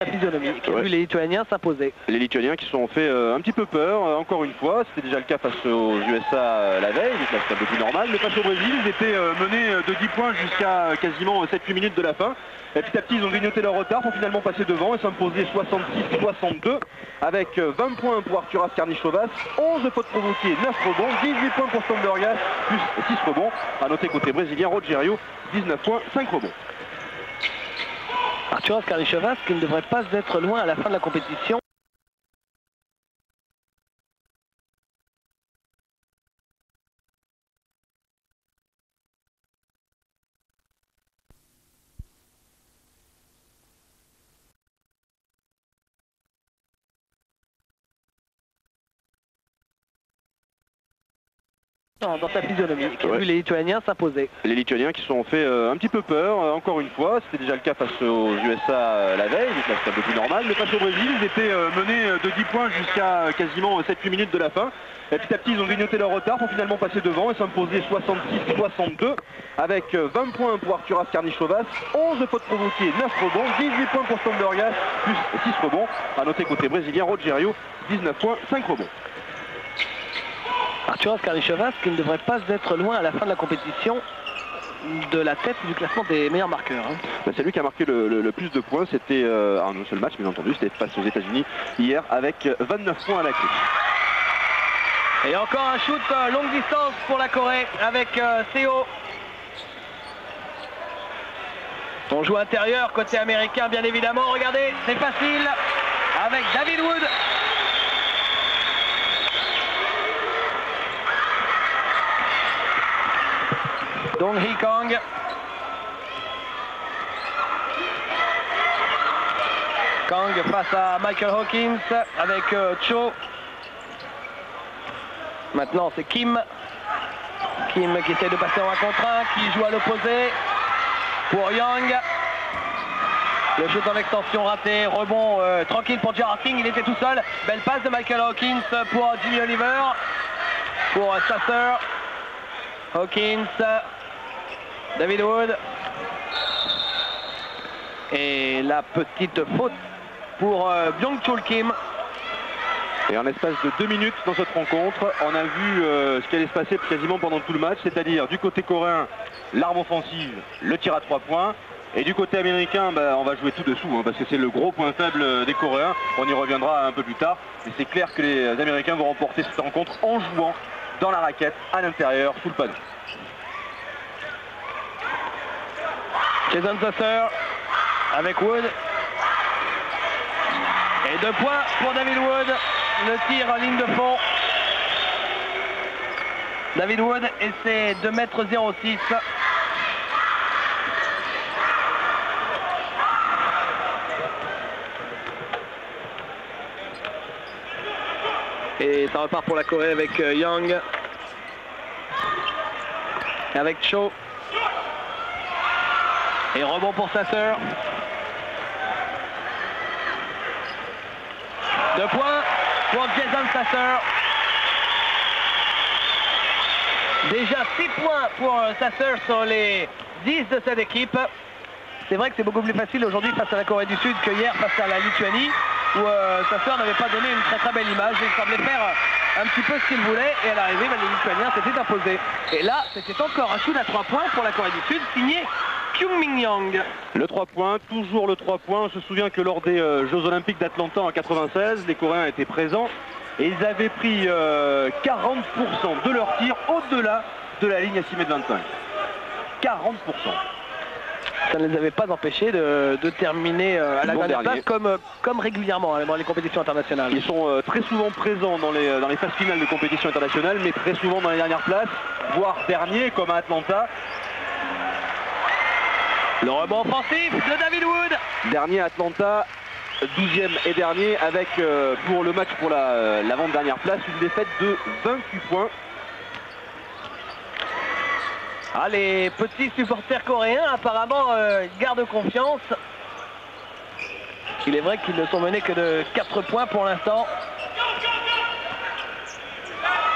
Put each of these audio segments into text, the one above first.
La physionomie qui a vu les Lituaniens s'imposer. Les Lituaniens qui se sont fait un petit peu peur, encore une fois. C'était déjà le cas face aux USA la veille, donc là c'était un peu plus normal. Mais face au Brésil, ils étaient menés de 10 points jusqu'à quasiment 7-8 minutes de la fin. Et petit à petit, ils ont grignoté leur retard pour finalement passer devant et s'imposer 66-62 avec 20 points pour Arturas Karnišovas, 11 fautes provoquées, 9 rebonds, 18 points pour Stambergas, plus 6 rebonds. À noter côté brésilien, Rogerio, 19 points, 5 rebonds. Arturas Karnišovas qui ne devrait pas être loin à la fin de la compétition. Dans sa physionomie, qui a vu les Lituaniens s'imposer. Les Lituaniens qui se sont fait un petit peu peur, encore une fois. C'était déjà le cas face aux USA la veille, donc là c'était un peu plus normal. Mais face au Brésil, ils étaient menés de 10 points jusqu'à quasiment 7-8 minutes de la fin. Et petit à petit, ils ont grignoté leur retard pour finalement passer devant et s'imposer 66-62 avec 20 points pour Arturas Karnišovas, 11 fautes provoquées, 9 rebonds, 18 points pour Stambergas, plus 6 rebonds. À noter côté brésilien, Rogerio, 19 points, 5 rebonds. Arturas Karnišovas qui ne devrait pas être loin à la fin de la compétition de la tête du classement des meilleurs marqueurs. C'est lui qui a marqué le plus de points, c'était un seul match bien entendu, c'était face aux États-Unis hier avec 29 points à la clé. Et encore un shoot longue distance pour la Corée avec Seo. On joue intérieur côté américain bien évidemment, regardez, c'est facile avec David Wood. Dong Hee Kang. Kang face à Michael Hawkins avec Cho. Maintenant c'est Kim. Kim qui essaie de passer en 1 contre 1, qui joue à l'opposé pour Young. Le shoot en extension raté, rebond tranquille pour Gerard King, il était tout seul. Belle passe de Michael Hawkins pour Jimmy Oliver. Pour Sasser. Hawkins. David Wood. Et la petite faute pour Byung-Chul Kim. Et en l'espace de 2 minutes dans cette rencontre, on a vu ce qui allait se passer quasiment pendant tout le match, c'est-à-dire du côté coréen, l'arme offensive, le tir à 3 points. Et du côté américain, on va jouer tout dessous, parce que c'est le gros point faible des Coréens. On y reviendra un peu plus tard. Mais c'est clair que les Américains vont remporter cette rencontre en jouant dans la raquette, à l'intérieur, sous le panneau. Jason Sasser avec Wood. Et 2 points pour David Wood. Le tir en ligne de fond. David Wood et ses 2,06 m. Et ça repart pour la Corée avec Young. Avec Cho. Et rebond pour Sasser. 2 points pour Jason Sasser. Déjà 6 points pour Sasser sur les 10 de cette équipe. C'est vrai que c'est beaucoup plus facile aujourd'hui face à la Corée du Sud que hier face à la Lituanie, où Sasser n'avait pas donné une très belle image. Il semblait faire un petit peu ce qu'il voulait et à l'arrivée, les Lituaniens s'étaient imposés. Et là, c'était encore un shoot à 3 points pour la Corée du Sud, signé Kyung-Min Young. Le 3 points, toujours le 3 points. On se souvient que lors des Jeux Olympiques d'Atlanta en 96, les Coréens étaient présents et ils avaient pris 40% de leur tir au-delà de la ligne à 6,25 m. 40%. Ça ne les avait pas empêchés de terminer à la dernière place comme régulièrement dans les compétitions internationales. Ils sont très souvent présents dans les phases finales de compétitions internationales, mais très souvent dans les dernières places, voire derniers comme à Atlanta. Le rebond offensif de David Wood. Dernier à Atlanta, 12e et dernier avec pour le match pour l'avant-dernière place, une défaite de 28 points. Ah, les petits supporters coréens apparemment gardent confiance. Il est vrai qu'ils ne sont menés que de 4 points pour l'instant.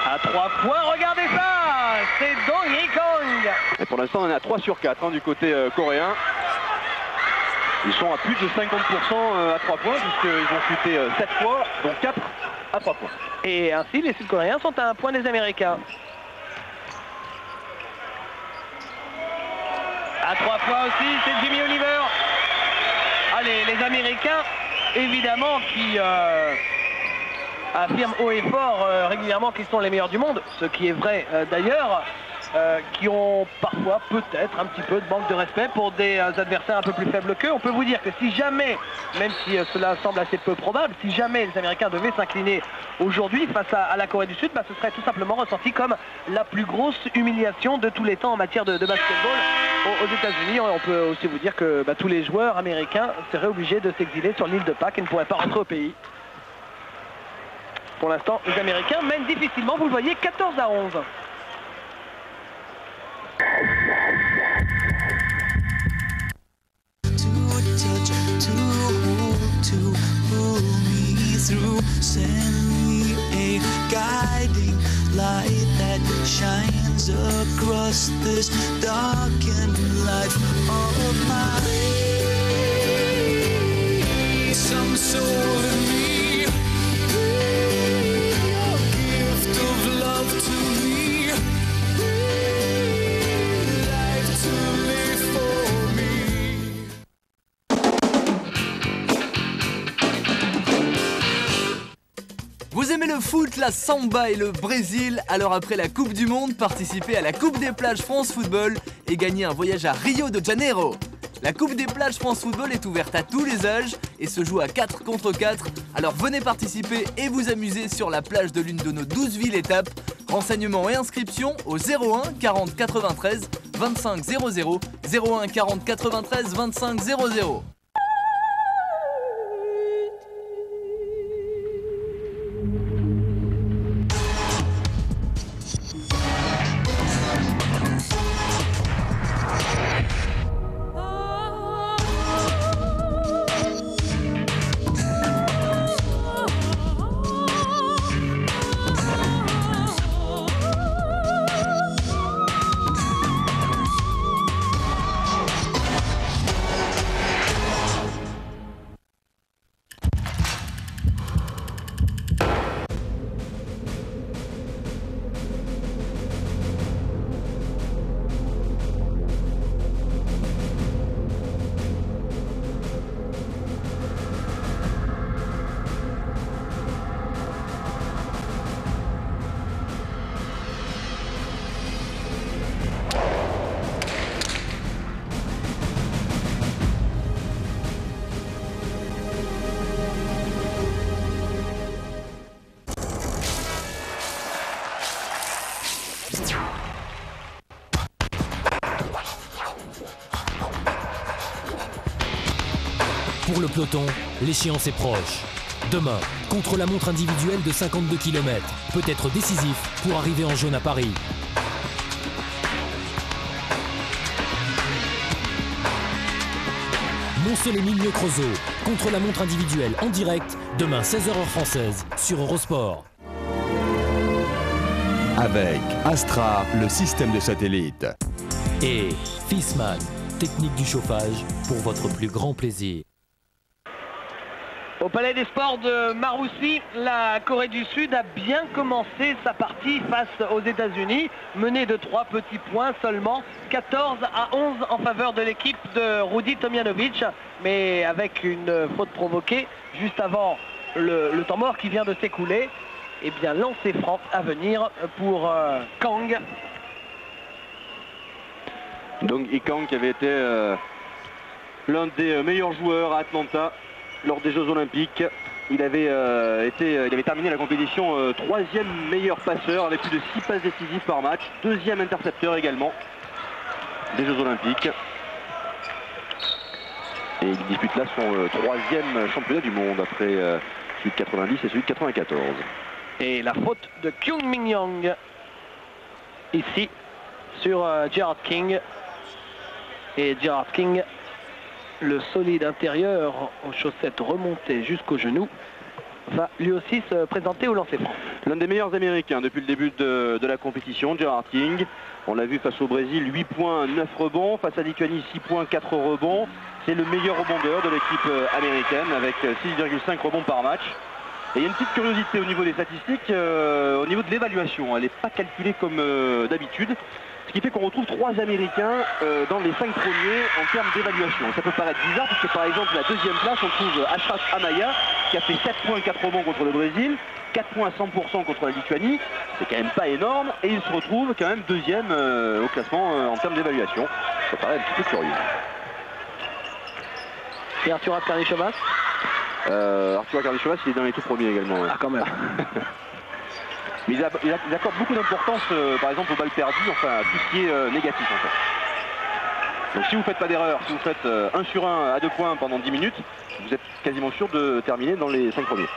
À 3 points, regardez ça, c'est Dong Hee Kang. Et pour l'instant on est à 3 sur 4 du côté coréen. Ils sont à plus de 50% à 3 points puisqu'ils ont chuté 7 fois, dont 4 à 3 points. Et ainsi, les Sud-Coréens sont à un point des Américains. À 3 points aussi, c'est Jimmy Oliver. Allez, les Américains, évidemment, qui affirment haut et fort régulièrement qu'ils sont les meilleurs du monde, ce qui est vrai d'ailleurs, qui ont parfois peut-être un petit peu de manque de respect pour des adversaires un peu plus faibles qu'eux. On peut vous dire que si jamais, même si cela semble assez peu probable, si jamais les Américains devaient s'incliner aujourd'hui face à la Corée du Sud, ce serait tout simplement ressenti comme la plus grosse humiliation de tous les temps en matière de basketball aux États-Unis. On peut aussi vous dire que tous les joueurs américains seraient obligés de s'exiler sur l'île de Pâques et ne pourraient pas rentrer au pays. Pour l'instant, les Américains mènent difficilement, vous le voyez, 14-11. Send me a guiding light that shines across this darkened life of mine. Some soul in me, a gift of love to me, life to live for me. Vous aimez le foot, la samba et le Brésil? Alors après la Coupe du Monde, participez à la Coupe des plages France Football et gagnez un voyage à Rio de Janeiro. La Coupe des plages France Football est ouverte à tous les âges et se joue à 4 contre 4. Alors venez participer et vous amuser sur la plage de l'une de nos 12 villes étapes. Renseignements et inscriptions au 01 40 93 25 00, 01 40 93 25 00. Pour le peloton, l'échéance est proche. Demain, contre-la-montre individuelle de 52 km, peut être décisif pour arriver en jaune à Paris. Montceau-les-Mines-Creusot, contre-la-montre individuelle en direct, demain 16h heure française, sur Eurosport. Avec Astra, le système de satellite. Et Fissmann, technique du chauffage pour votre plus grand plaisir. Au Palais des Sports de Maroussi, la Corée du Sud a bien commencé sa partie face aux États-Unis, menée de 3 petits points seulement, 14-11 en faveur de l'équipe de Rudy Tomjanovic, mais avec une faute provoquée juste avant le temps mort qui vient de s'écouler. Et bien lancer franc à venir pour Kang. Donc Kang qui avait été l'un des meilleurs joueurs à Atlanta lors des Jeux Olympiques. Il avait terminé la compétition 3e meilleur passeur avec plus de 6 passes décisives par match, 2e intercepteur également des Jeux Olympiques. Et il dispute là son 3e championnat du monde après celui de 90 et celui de 94. Et la faute de Kyung Min Young ici sur Gerard King. Et Gerard King, le solide intérieur aux chaussettes remontées jusqu'au genou, va lui aussi se présenter au lancer franc. L'un des meilleurs Américains depuis le début de la compétition, Gerard King. On l'a vu face au Brésil, 8 points, 9 rebonds. Face à Lituanie, 6 points, 4 rebonds. C'est le meilleur rebondeur de l'équipe américaine avec 6,5 rebonds par match. Et il y a une petite curiosité au niveau des statistiques, au niveau de l'évaluation. Elle n'est pas calculée comme d'habitude. Ce qui fait qu'on retrouve 3 Américains dans les 5 premiers en termes d'évaluation. Ça peut paraître bizarre parce que par exemple la deuxième place on trouve Ashraf Amaya qui a fait 7 points 4 rebonds contre le Brésil, 4 points à 100% contre la Lituanie. C'est quand même pas énorme et il se retrouve quand même deuxième au classement en termes d'évaluation. Ça paraît un petit peu curieux. Et Arthur Karnichovas Arthur Karnichovas il est dans les tout premiers également. Ah quand même. Mais ils accordent beaucoup d'importance, par exemple, aux balles perdues, enfin à tout ce qui est négatif en fait. Donc si vous ne faites pas d'erreur, si vous faites 1 sur 1 à 2 points pendant 10 minutes, vous êtes quasiment sûr de terminer dans les 5 premiers.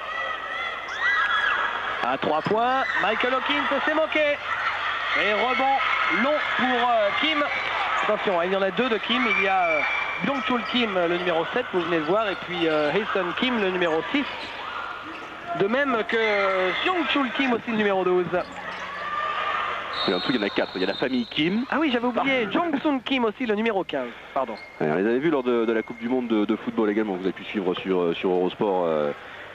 À 3 points, Michael Hawkins s'est moqué. Et rebond long pour Kim. Attention, il y en a 2 de Kim. Il y a Byung-Chul Kim, le numéro 7, vous venez de voir, et puis Haesun Kim, le numéro 6. De même que Seung-Chul Kim aussi le numéro 12. Il y a un truc, il y en a 4. Il y a la famille Kim. Ah oui, j'avais oublié. Jong-Sun Kim aussi le numéro 15. Pardon. On les avait vus lors de la Coupe du Monde de football également. Vous avez pu suivre sur Eurosport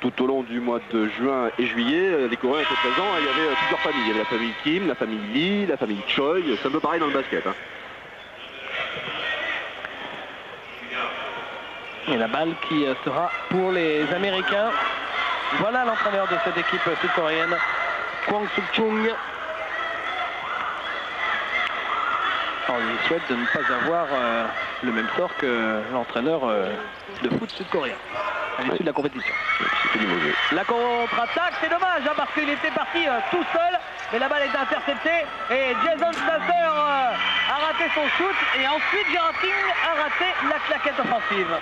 tout au long du mois de juin et juillet. Les Coréens étaient présents. Il y avait plusieurs familles. Il y avait la famille Kim, la famille Lee, la famille Choi. C'est un peu pareil dans le basket. Hein. Et la balle qui sera pour les Américains. Voilà l'entraîneur de cette équipe sud-coréenne, Kwang Suk-chung. On lui souhaite de ne pas avoir le même sort que l'entraîneur de foot sud-coréen à l'issue de la compétition. La contre-attaque, c'est dommage hein, parce qu'il était parti tout seul, mais la balle est interceptée et Jason Sasser a raté son shoot et ensuite Gerard King a raté la claquette offensive.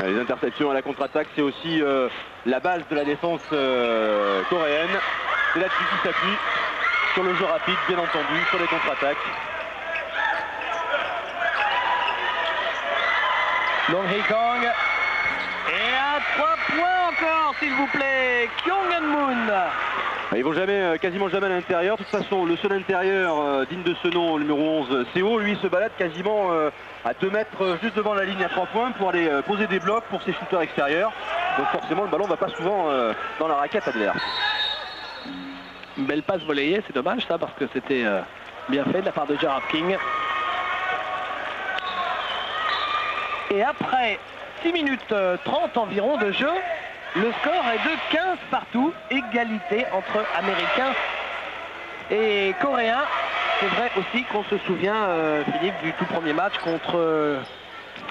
Les interceptions à la contre-attaque, c'est aussi la base de la défense coréenne. C'est là-dessus qui s'appuie sur le jeu rapide, bien entendu, sur les contre-attaques. Long Hee-Kong. Et à 3 points encore, s'il vous plaît, Kyung Moon. Ils vont jamais, quasiment jamais à l'intérieur. De toute façon, le seul intérieur digne de ce nom, le numéro 11, Seo, lui se balade quasiment à 2 mètres juste devant la ligne à 3 points pour aller poser des blocs pour ses shooters extérieurs. Donc forcément, le ballon ne va pas souvent dans la raquette adverse. Une belle passe volleyée, c'est dommage ça parce que c'était bien fait de la part de Gerard King. Et après 6 minutes 30 environ de jeu, le score est de 15 partout, égalité entre Américains et Coréens. C'est vrai aussi qu'on se souvient, Philippe, du tout premier match contre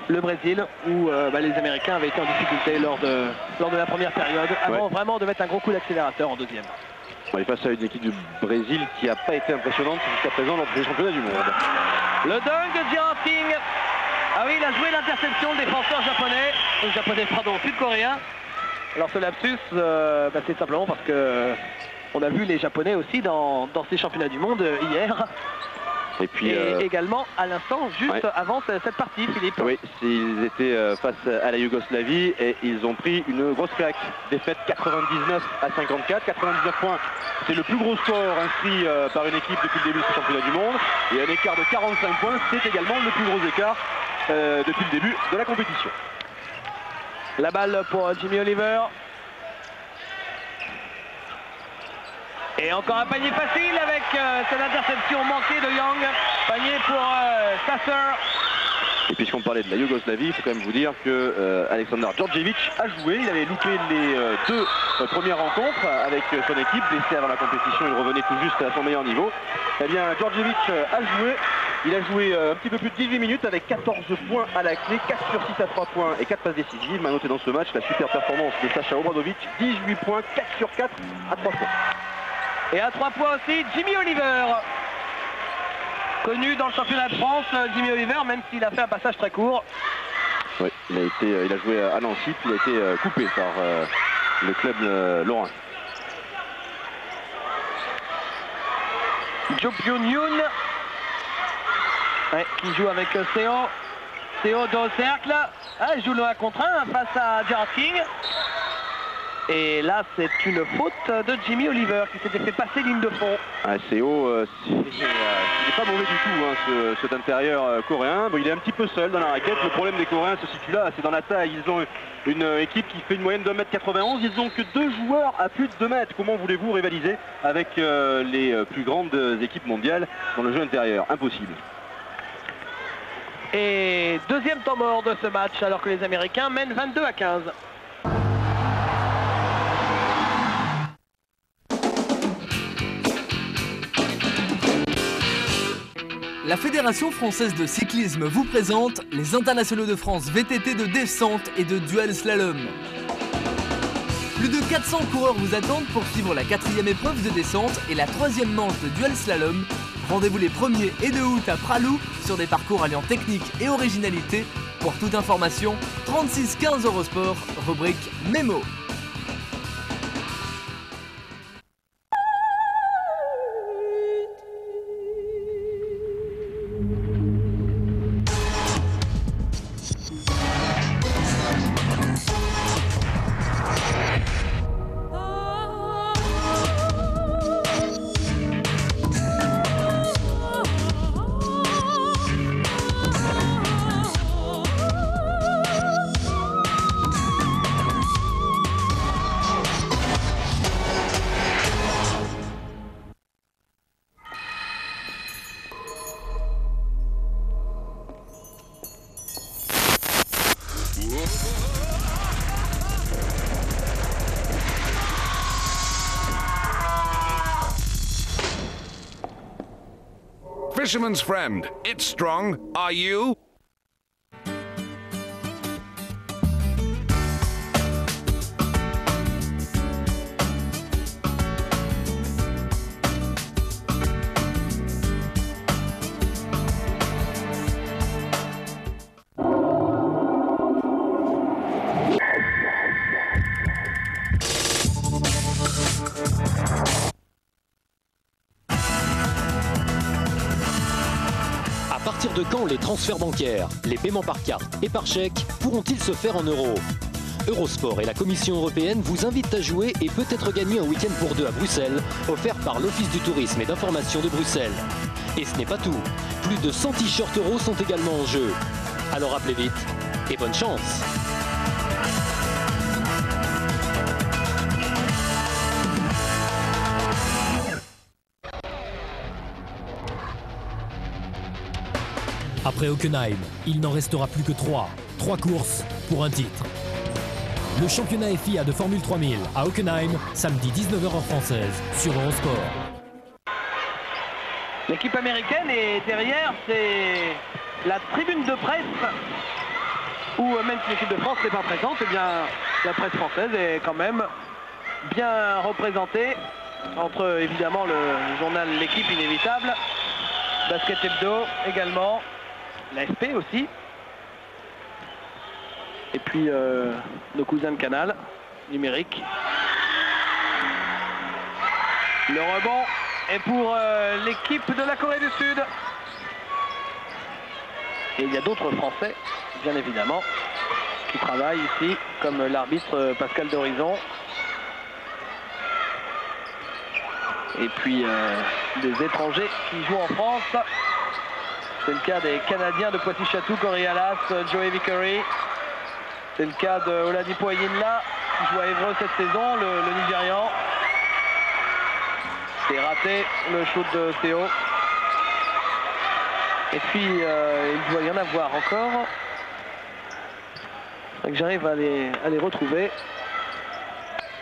le Brésil, où les Américains avaient été en difficulté lors de la première période, avant vraiment de mettre un gros coup d'accélérateur en deuxième. On est face à une équipe du Brésil qui n'a pas été impressionnante jusqu'à présent lors des championnats du monde. Le dunk de Gerard King. Ah oui, il a joué l'interception, le défenseur japonais, sud-coréen. Alors ce lapsus, c'est simplement parce que on a vu les Japonais aussi dans ces championnats du monde hier. Et puis également à l'instant, juste avant cette partie, Philippe. Oui, ils étaient face à la Yougoslavie et ils ont pris une grosse claque. Défaite 99 à 54. 99 points, c'est le plus gros score inscrit par une équipe depuis le début de ce championnat du monde. Et un écart de 45 points, c'est également le plus gros écart depuis le début de la compétition. La balle pour Jimmy Oliver. Et encore un panier facile avec cette interception manquée de Young. Panier pour Sasser. Et puisqu'on parlait de la Yougoslavie, il faut quand même vous dire que Aleksandar Djordjevic a joué. Il avait loupé les 2 premières rencontres avec son équipe. Blessé avant la compétition, il revenait tout juste à son meilleur niveau. Eh bien, Djordjevic a joué. Il a joué un petit peu plus de 18 minutes avec 14 points à la clé, 4 sur 6 à 3 points et 4 passes décisives. À noter dans ce match la super performance de Sacha Obradovic, 18 points, 4 sur 4 à 3 points. Et à 3 points aussi, Jimmy Oliver. Connu dans le championnat de France, Jimmy Oliver, même s'il a fait un passage très court. Oui, il a joué à Nancy, puis il a été coupé par le club lorrain. Jo Byung-Yoon, qui joue avec Seo. Seo dans le cercle. Il joue le 1 contre 1 face à Gerard King. Et là, c'est une faute de Jimmy Oliver qui s'était fait passer ligne de fond. Ah, CO, il n'est pas mauvais du tout, hein, cet intérieur coréen. Bon, il est un petit peu seul dans la raquette. Le problème des Coréens se situe là, c'est dans la taille. Ils ont une équipe qui fait une moyenne de 1m91. Ils n'ont que 2 joueurs à plus de 2 mètres. Comment voulez-vous rivaliser avec les plus grandes équipes mondiales dans le jeu intérieur? Impossible. Et deuxième temps mort de ce match alors que les Américains mènent 22-15. La Fédération française de cyclisme vous présente les internationaux de France VTT de descente et de dual slalom. Plus de 400 coureurs vous attendent pour suivre la 4e épreuve de descente et la 3e manche de dual slalom. Rendez-vous les 1er et 2 août à Pralou sur des parcours alliant technique et originalité. Pour toute information, 36 15 Eurosport, rubrique Mémo. Fisherman's friend, it's strong. Are you? À partir de quand les transferts bancaires, les paiements par carte et par chèque pourront-ils se faire en euros? Eurosport et la Commission européenne vous invitent à jouer et peut-être gagner un week-end pour 2 à Bruxelles, offert par l'Office du tourisme et d'information de Bruxelles. Et ce n'est pas tout. Plus de 100 t-shirts euros sont également en jeu. Alors appelez vite et bonne chance! Après Hockenheim, il n'en restera plus que 3. 3 courses pour un titre. Le championnat FIA de Formule 3000 à Hockenheim, samedi 19h heure française, sur Eurosport. L'équipe américaine est derrière, c'est la tribune de presse, où même si l'équipe de France n'est pas présente, eh bien la presse française est quand même bien représentée, entre évidemment le journal L'équipe inévitable, Basket Hebdo également, l'AFP aussi, et puis nos cousins de Canal, numérique. Le rebond est pour l'équipe de la Corée du Sud. Et il y a d'autres Français, bien évidemment, qui travaillent ici, comme l'arbitre Pascal Dorizon. Et puis des étrangers qui jouent en France. C'est le cas des Canadiens de Poissy-Chatou, Corey Alas, Joey Vickery. C'est le cas de Oladipo Ayinla, qui joue à Évreux cette saison, le Nigérian. C'est raté le shoot de Théo. Et puis il doit y en avoir encore. Donc j'arrive à les retrouver.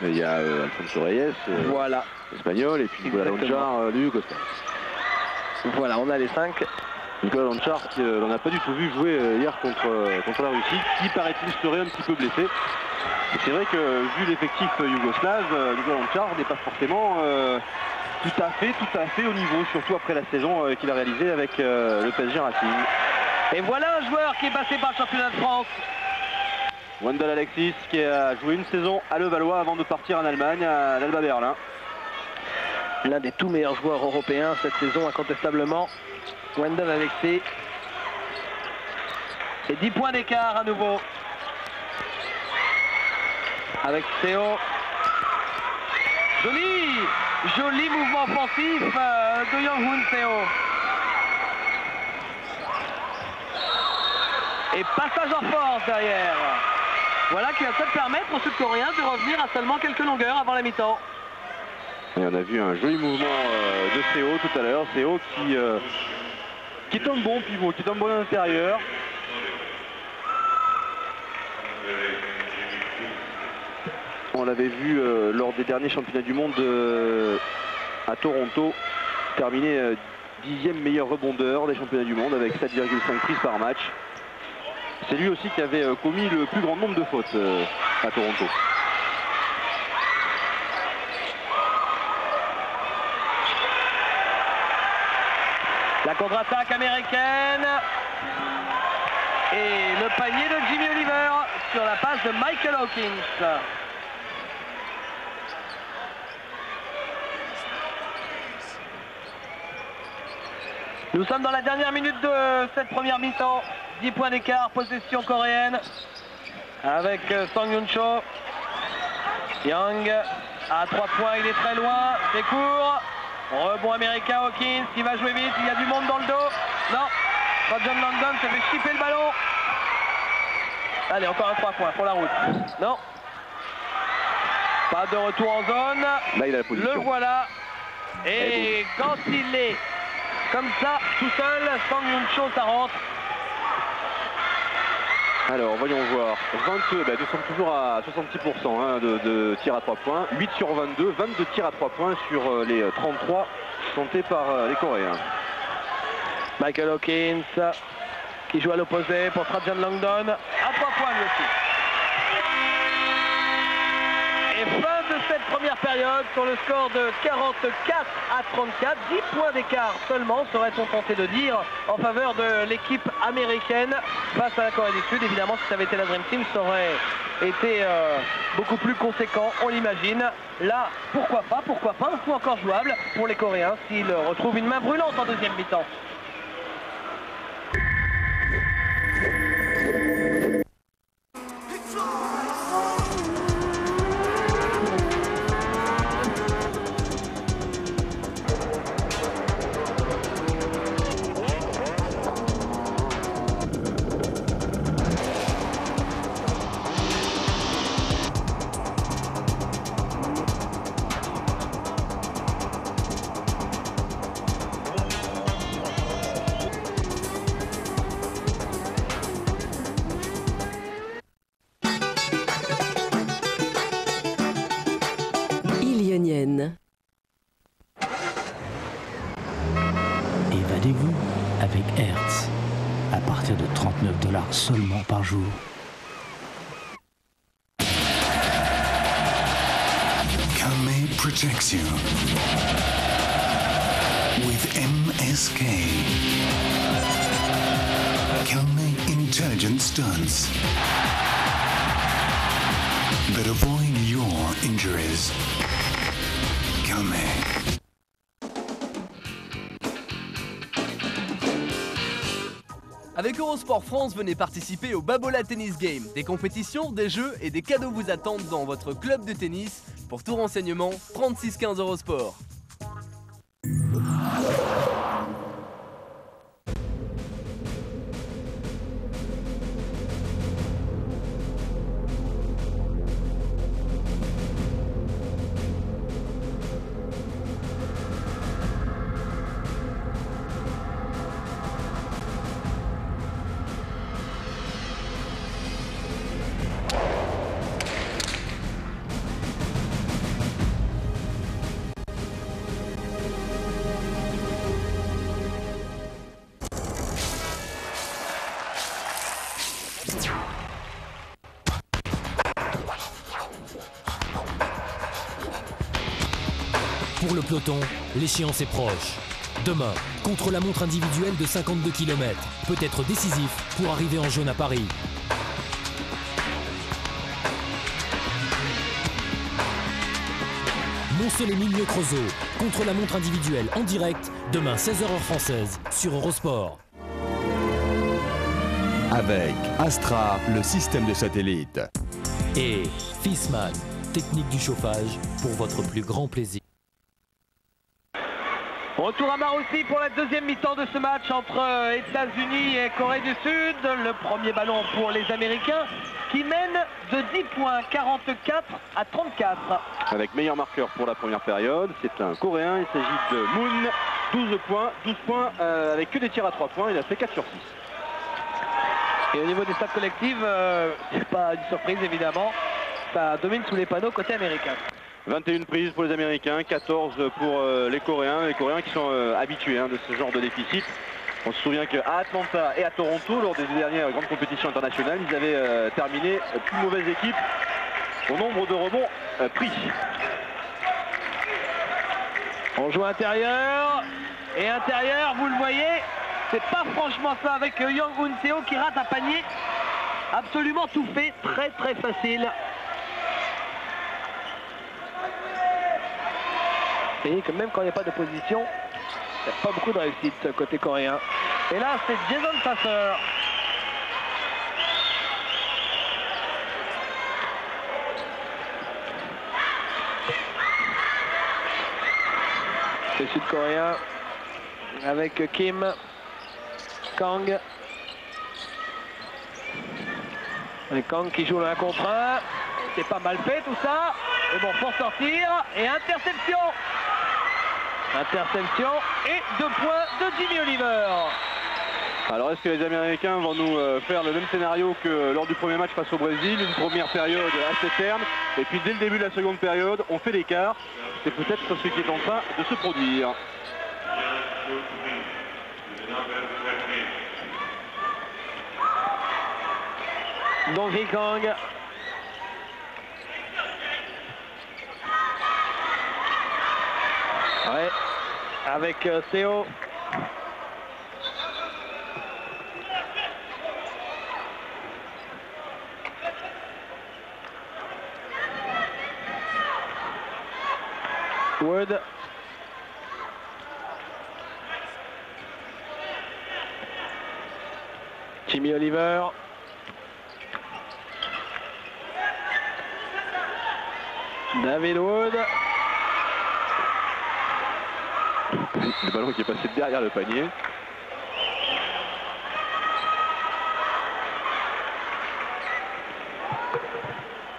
Il y a Alfonso Reyes, voilà, espagnol, et puis Nicolas Lonchar du Costa. Voilà, on a les 5. Nicolas Lonchar, on n'a pas du tout vu jouer hier contre la Russie, qui paraît-il serait un petit peu blessé. Et c'est vrai que vu l'effectif yougoslave, Nicolas Lonchar n'est pas forcément tout à fait au niveau, surtout après la saison qu'il a réalisée avec le PSG Racing. Et voilà un joueur qui est passé par le championnat de France. Wendell Alexis qui a joué une saison à Levallois avant de partir en Allemagne, à l'Alba Berlin. L'un des tout meilleurs joueurs européens cette saison, incontestablement. Wendell Alexis. Et 10 points d'écart à nouveau. Avec Théo Joli mouvement offensif de Young-hoon Seo. Et passage en force derrière. Voilà qui va peut-être permettre aux Sud-Coréens de revenir à seulement quelques longueurs avant la mi-temps. Et on a vu un joli mouvement de Seo tout à l'heure. Seo qui tombe bon pivot, qui tombe bon à l'intérieur. On l'avait vu lors des derniers championnats du monde à Toronto, terminé 10e meilleur rebondeur des championnats du monde avec 7,5 prises par match. C'est lui aussi qui avait commis le plus grand nombre de fautes à Toronto. La contre-attaque américaine. Et le panier de Jimmy Oliver sur la passe de Michael Hawkins. Nous sommes dans la dernière minute de cette première mi-temps. 10 points d'écart, possession coréenne. Avec Song Yun-cho. Young à 3 points, il est très loin. C'est court. Rebond américain, Hawkins, il va jouer vite, il y a du monde dans le dos. Non, Trajan Langdon se fait chipper le ballon. Allez, encore un 3 points pour la route. Non. Pas de retour en zone. Là, il a la position. Le voilà. Et quand il est comme ça, tout seul, Song Yun-cho, ça rentre. Alors, voyons voir. 22, nous sommes toujours à 66% de tirs à 3 points. 8 sur 22, 22 tirs à 3 points sur les 33 tentés par les Coréens. Michael Hawkins qui joue à l'opposé pour Trajan Langdon. À 3 points lui aussi. Et fin de cette première période sur le score de 44 à 34. 10 points d'écart seulement, serait-on tenté de dire, en faveur de l'équipe américaine face à la Corée du Sud. Évidemment, si ça avait été la Dream Team, ça aurait été beaucoup plus conséquent, on l'imagine. Là, pourquoi pas, un coup encore jouable pour les Coréens s'ils retrouvent une main brûlante en deuxième mi-temps. Évadez-vous avec Hertz à partir de $39 seulement par jour. Calmay protects you with MSK. Calmay intelligent stunts that avoid your injuries. Calmay. Avec Eurosport France, venez participer au Babola Tennis Game. Des compétitions, des jeux et des cadeaux vous attendent dans votre club de tennis. Pour tout renseignement, 36 15 Eurosport. Pour le peloton, l'échéance est proche. Demain, contre-la-montre individuelle de 52 km, peut être décisif pour arriver en jaune à Paris. Montceau-les-Mille-Creusot, contre-la-montre individuelle en direct, demain 16h heure française, sur Eurosport. Avec Astra, le système de satellite. Et Fissmann, technique du chauffage pour votre plus grand plaisir. Retour à Marussi pour la deuxième mi-temps de ce match entre États-Unis et Corée du Sud. Le premier ballon pour les Américains qui mènent de 10 points, 44 à 34. Avec meilleur marqueur pour la première période, c'est un Coréen, il s'agit de Moon, 12 points avec que des tirs à 3 points, il a fait 4 sur 6. Et au niveau des stats collectives, c'est pas une surprise évidemment, ça domine sous les panneaux côté américain. 21 prises pour les Américains, 14 pour les Coréens qui sont habitués de ce genre de déficit. On se souvient qu'à Atlanta et à Toronto, lors des dernières grandes compétitions internationales, ils avaient terminé plus mauvaise équipe au nombre de rebonds pris. On joue intérieur, et intérieur, vous le voyez, c'est pas franchement ça avec Young Hoon Seo qui rate un panier absolument tout fait, très très facile. Et que même quand il n'y a pas d'opposition, il n'y a pas beaucoup de réussite côté coréen. Et là, c'est Jason Sasser. Le sud-coréen avec Kim, Kang. Et Kang qui joue le 1 contre 1. C'est pas mal fait tout ça. Et bon, pour sortir. Et interception. Interception et 2 points de Jimmy Oliver. Alors est-ce que les Américains vont nous faire le même scénario que lors du premier match face au Brésil, une première période assez ferme, et puis dès le début de la seconde période, on fait l'écart. C'est peut-être ce qui est en train de se produire. Donc Kang. Ouais, avec Seo. Wood. Jimmy Oliver. David Wood. Le ballon qui est passé derrière le panier.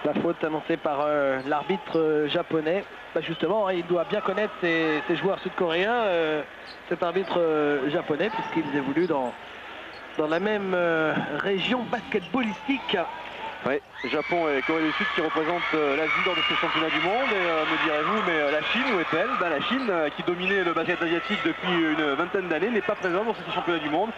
La faute annoncée par l'arbitre japonais. Bah justement, il doit bien connaître ses joueurs sud-coréens, cet arbitre japonais, puisqu'ils évoluent dans la même région basketballistique. Oui, Japon et Corée du Sud qui représentent l'Asie lors de ces championnats du monde. Et me direz-vous, mais la Chine, où est-elle? La Chine, qui dominait le basket asiatique depuis une vingtaine d'années, n'est pas présente dans ces championnats du monde.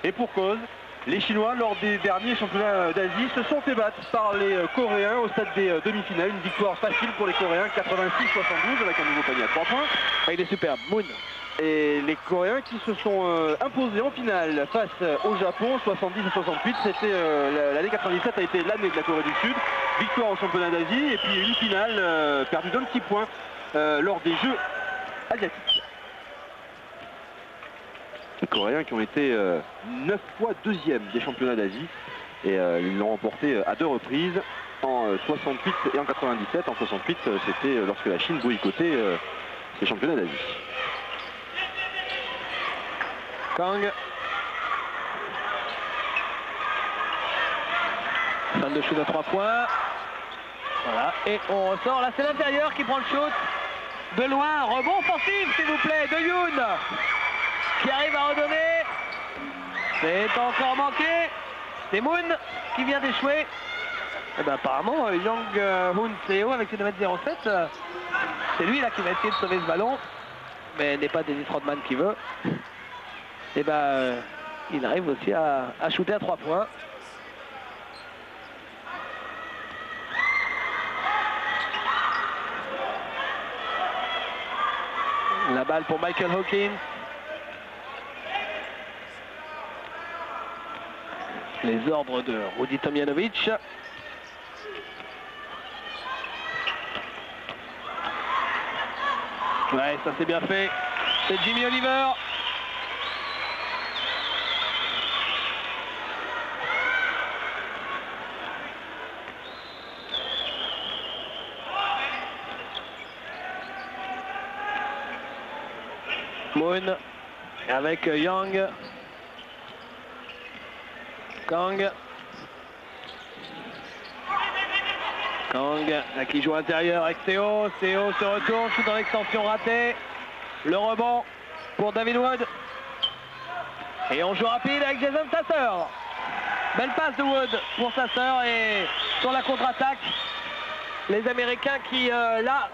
Et pour cause, les Chinois, lors des derniers championnats d'Asie, se sont fait battre par les Coréens au stade des demi-finales. Une victoire facile pour les Coréens, 86-72, avec un nouveau panier à 3 points. Ah, il est superbe, Moon. Et les Coréens qui se sont imposés en finale face au Japon, 70-68. C'était l'année 97 a été l'année de la Corée du Sud. Victoire au championnat d'Asie et puis une finale perdue d'un petit point lors des Jeux asiatiques. Les Coréens qui ont été 9 fois deuxième des championnats d'Asie et ils l'ont remporté à 2 reprises en 68 et en 97. En 68, c'était lorsque la Chine boycottait ces championnats d'Asie. Kang. Fin de shoot à 3 points. Voilà. Et on ressort. Là, c'est l'intérieur qui prend le shoot. De loin. Rebond offensif, s'il vous plaît, de Yoon. Qui arrive à redonner. C'est encore manqué. C'est Moon qui vient d'échouer. Et ben, apparemment, Young Hoon Seo avec ses 2m07, c'est lui là qui va essayer de sauver ce ballon. Mais n'est pas Dennis Rodman qui veut. Et ben, il arrive aussi à shooter à 3 points. La balle pour Michael Hawkins. Les ordres de Rudy Tomjanovic. Ouais, ça c'est bien fait. C'est Jimmy Oliver. Moon avec Yang. Kang. Kang qui joue intérieur avec Théo. Théo se retourne, shoot dans l'extension raté. Le rebond pour David Wood. Et on joue rapide avec Jason Sasser. Belle passe de Wood pour Sasser et sur la contre-attaque, les Américains qui là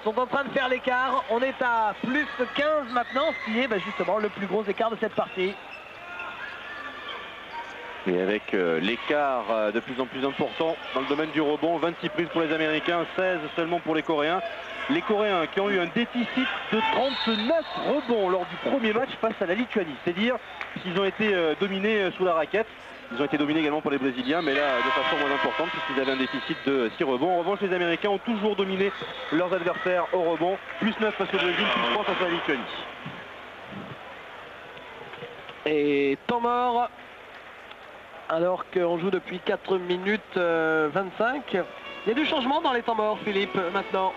sont en train de faire l'écart. On est à plus 15 maintenant, ce qui est justement le plus gros écart de cette partie. Et avec l'écart de plus en plus important dans le domaine du rebond, 26 prises pour les Américains, 16 seulement pour les Coréens. Les Coréens qui ont eu un déficit de 39 rebonds lors du premier match face à la Lituanie. C'est dire qu'ils ont été dominés sous la raquette. Ils ont été dominés également par les Brésiliens, mais là de façon moins importante puisqu'ils avaient un déficit de 6 rebonds. En revanche, les Américains ont toujours dominé leurs adversaires au rebond. Plus 9 face au Brésil, plus 3 face à la Lituanie. Et temps mort, alors qu'on joue depuis 4 minutes 25. Il y a du changement dans les temps morts, Philippe, maintenant.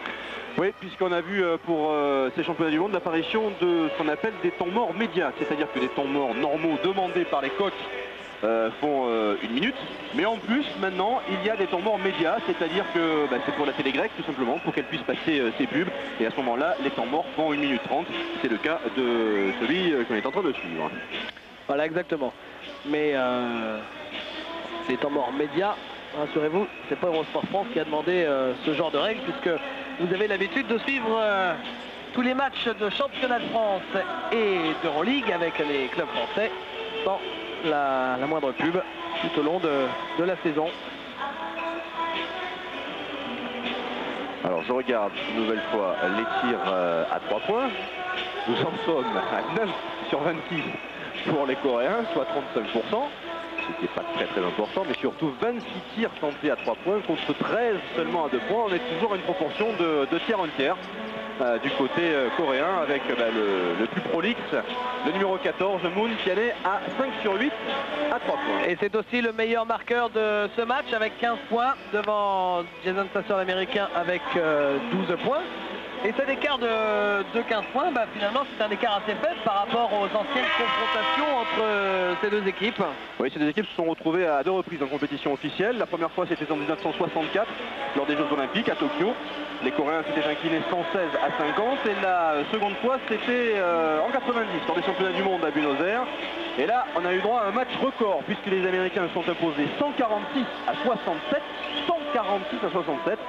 Oui, puisqu'on a vu pour ces championnats du monde l'apparition de ce qu'on appelle des temps morts médias. C'est-à-dire que des temps morts normaux demandés par les coachs font 1 minute. Mais en plus, maintenant, il y a des temps morts médias. C'est-à-dire que c'est pour la télé grecque, tout simplement, pour qu'elle puisse passer ses pubs. Et à ce moment-là, les temps morts font 1 minute 30. C'est le cas de celui qu'on est en train de suivre. Voilà, exactement. Mais ces temps morts médias, rassurez-vous, c'est pas Eurosport France qui a demandé ce genre de règles, puisque vous avez l'habitude de suivre tous les matchs de championnat de France et d'Euroleague avec les clubs français sans la moindre pub tout au long de la saison. Alors je regarde une nouvelle fois les tirs à 3 points. Nous en sommes à 9 sur 26 pour les Coréens, soit 35%. Ce n'était pas très important, mais surtout 26 tirs tentés à 3 points contre 13 seulement à 2 points. On est toujours à une proportion de tiers en tiers du côté coréen avec le plus prolixe, le numéro 14, Moon, qui allait à 5 sur 8 à 3 points. Et c'est aussi le meilleur marqueur de ce match avec 15 points devant Jason Sasser l'américain avec 12 points. Et cet écart de 15 points, finalement, c'est un écart assez faible par rapport aux anciennes confrontations entre ces deux équipes. Oui, ces deux équipes se sont retrouvées à 2 reprises en compétition officielle. La première fois, c'était en 1964, lors des Jeux Olympiques à Tokyo. Les Coréens s'étaient inclinés 116 à 50. Et la seconde fois, c'était en 90, lors des championnats du monde à Buenos Aires. Et là, on a eu droit à un match record, puisque les Américains se sont imposés 146 à 67. 146 à 67.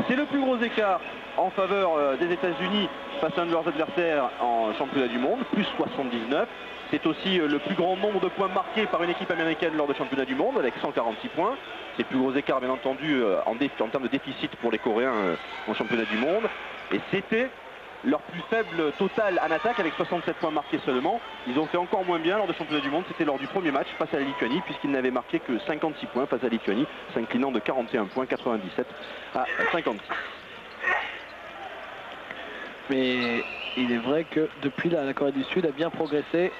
C'est le plus gros écart en faveur des États-Unis face à un de leurs adversaires en championnat du monde, plus 79. C'est aussi le plus grand nombre de points marqués par une équipe américaine lors des championnats du monde, avec 146 points. C'est le plus gros écart, bien entendu, en termes de déficit pour les Coréens en championnat du monde. Et c'était leur plus faible total en attaque, avec 67 points marqués seulement. Ils ont fait encore moins bien lors des championnats du monde. C'était lors du premier match face à la Lituanie, puisqu'ils n'avaient marqué que 56 points face à la Lituanie, s'inclinant de 41 points, 97 à 56. Mais il est vrai que depuis la Corée du Sud a bien progressé.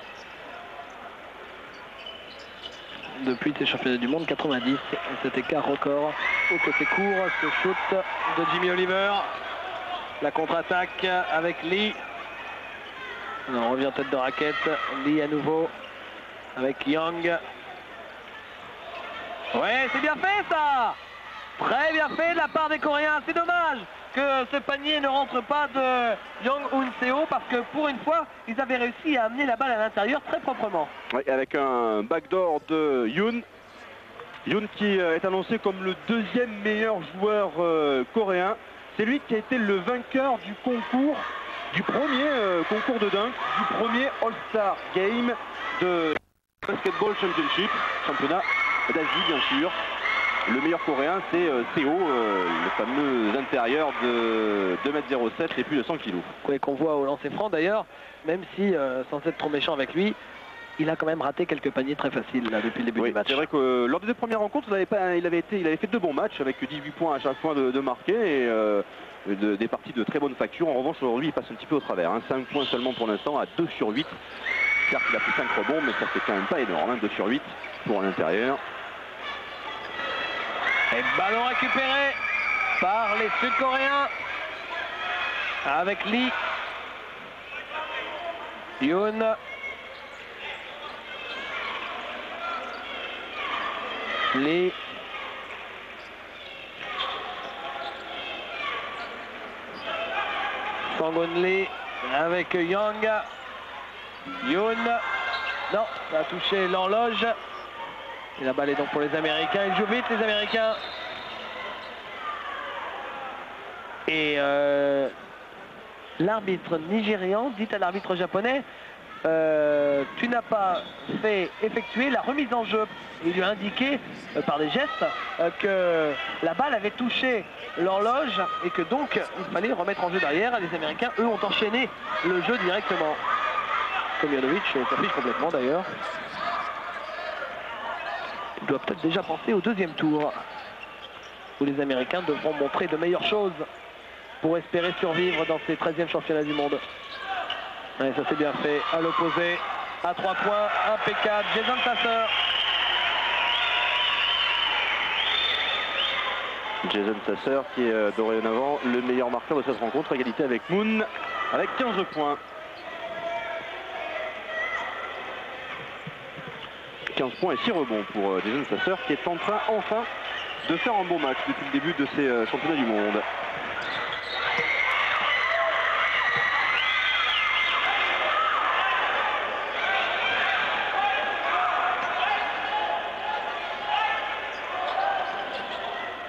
Depuis ces championnats du monde, 90, cet écart record au côté court, ce shoot de Jimmy Oliver, la contre-attaque avec Lee. On revient tête de raquette, Lee à nouveau avec Young. Ouais, c'est bien fait ça, très bien fait de la part des Coréens. C'est dommage que ce panier ne rentre pas de Young Un-seo, parce que pour une fois, ils avaient réussi à amener la balle à l'intérieur très proprement. Oui, avec un backdoor de Yoon. Yoon qui est annoncé comme le 2e meilleur joueur coréen. C'est lui qui a été le vainqueur du concours, du premier concours de dunk, du premier All-Star Game de Basketball Championship, championnat d'Asie bien sûr. Le meilleur coréen, c'est Seo, le fameux intérieur de 2,07 m et plus de 100 kg. Oui, qu'on voit au lancer franc d'ailleurs, même si, sans être trop méchant avec lui, il a quand même raté quelques paniers très faciles là, depuis le début du match. C'est vrai que lors des 2 premières rencontres, il avait fait 2 bons matchs avec 18 points à chaque fois de marquer et des parties de très bonne facture. En revanche, aujourd'hui, il passe un petit peu au travers. 5 points seulement pour l'instant à 2 sur 8. Certes, il a pris 5 rebonds, mais ça fait quand même pas énorme. 2 sur 8 pour l'intérieur. Et ballon récupéré par les Sud-Coréens avec Lee. Youn. Lee. Sangon Lee avec Yang. Youn. Non, ça a touché l'horloge. Et la balle est donc pour les Américains. Ils jouent vite, les Américains. Et l'arbitre nigérian dit à l'arbitre japonais tu n'as pas fait effectuer la remise en jeu. Il lui a indiqué par des gestes que la balle avait touché l'horloge et que donc il fallait remettre en jeu derrière. Les Américains, eux, ont enchaîné le jeu directement. Tomjanovic s'affiche complètement d'ailleurs. Ils doivent peut-être déjà penser au deuxième tour où les Américains devront montrer de meilleures choses pour espérer survivre dans ces 13e championnats du monde. Ouais, ça c'est bien fait. À l'opposé, à 3 points, impeccable. Jason Sasser. Jason Sasser qui est dorénavant le meilleur marqueur de cette rencontre, égalité avec Moon avec 15 points. 15 points et 6 rebonds pour Jason Sasser qui est en train enfin de faire un bon match depuis le début de ces championnats du monde.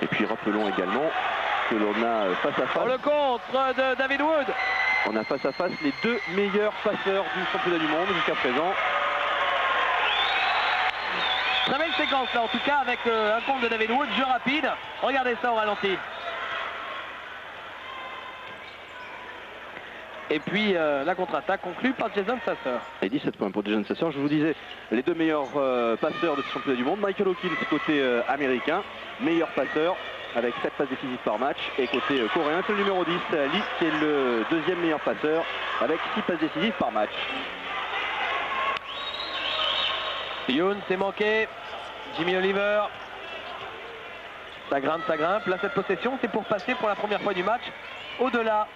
Et puis rappelons également que l'on a face à face... le contre de David Wood. On a face à face les 2 meilleurs passeurs du championnat du monde jusqu'à présent. Très belle séquence là en tout cas avec un compte de David Wood, jeu rapide. Regardez ça au ralenti. Et puis la contre-attaque conclue par Jason Sasser. Et 17 points pour Jason Sasser. Je vous disais, les 2 meilleurs passeurs de ce championnat du monde. Michael Hawkins côté américain, meilleur passeur avec 7 passes décisives par match. Et côté coréen, c'est le numéro 10, Lee, qui est le 2e meilleur passeur avec 6 passes décisives par match. Youn s'est manqué. Jimmy Oliver. Ça grimpe, ça grimpe. Là, cette possession, c'est pour passer pour la première fois du match au-delà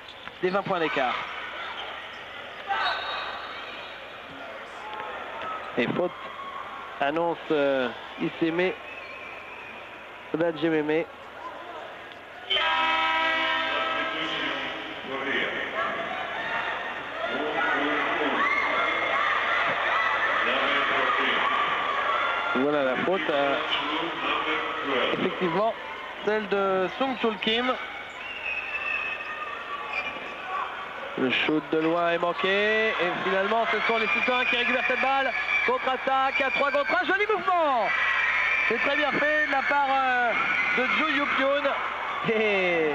des 20 points d'écart. Et faute annonce Iseme Vadjememe. Voilà la faute. Effectivement, celle de Sung Chul Kim. Le shoot de loin est manqué. Et finalement, ce sont les Souterrains qui récupèrent cette balle. Contre-attaque à 3 contre 1. Joli mouvement. C'est très bien fait de la part de Joo Yup-Yoon. Et